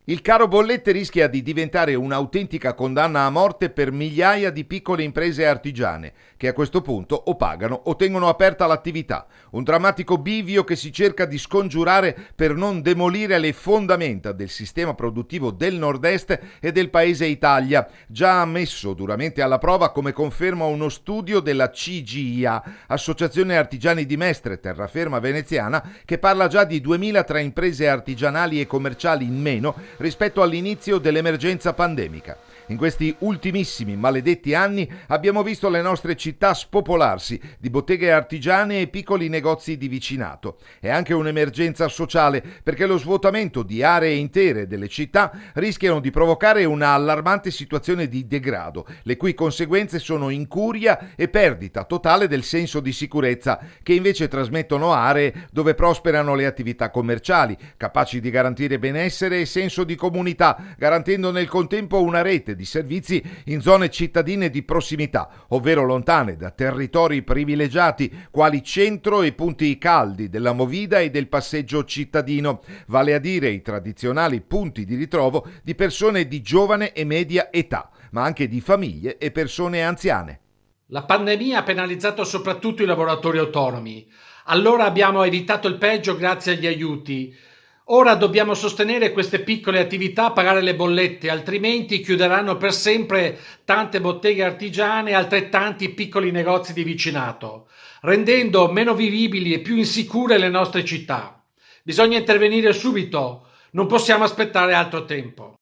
Il caro bollette rischia di diventare un'autentica condanna a morte per migliaia di piccole imprese artigiane che a questo punto o pagano o tengono aperta l'attività. Un drammatico bivio che si cerca di scongiurare per non demolire le fondamenta del sistema produttivo del nord-est e del paese Italia, già messo duramente alla prova come conferma uno studio della CGIA, Associazione Artigiani di Mestre, terraferma veneziana, che parla già di 2000 tra imprese artigianali e commerciali in meno rispetto all'inizio dell'emergenza pandemica. In questi ultimissimi maledetti anni abbiamo visto le nostre città spopolarsi di botteghe artigiane e piccoli negozi di vicinato. È anche un'emergenza sociale perché lo svuotamento di aree intere delle città rischiano di provocare una allarmante situazione di degrado, le cui conseguenze sono incuria e perdita totale del senso di sicurezza, che invece trasmettono aree dove prosperano le attività commerciali, capaci di garantire benessere e senso di comunità, garantendo nel contempo una rete di servizi in zone cittadine di prossimità, ovvero lontane da territori privilegiati quali centro e punti caldi della movida e del passeggio cittadino, vale a dire i tradizionali punti di ritrovo di persone di giovane e media età, ma anche di famiglie e persone anziane. La pandemia ha penalizzato soprattutto i lavoratori autonomi. Allora abbiamo evitato il peggio grazie agli aiuti. Ora dobbiamo sostenere queste piccole attività, pagare le bollette, altrimenti chiuderanno per sempre tante botteghe artigiane e altrettanti piccoli negozi di vicinato, rendendo meno vivibili e più insicure le nostre città. Bisogna intervenire subito, non possiamo aspettare altro tempo.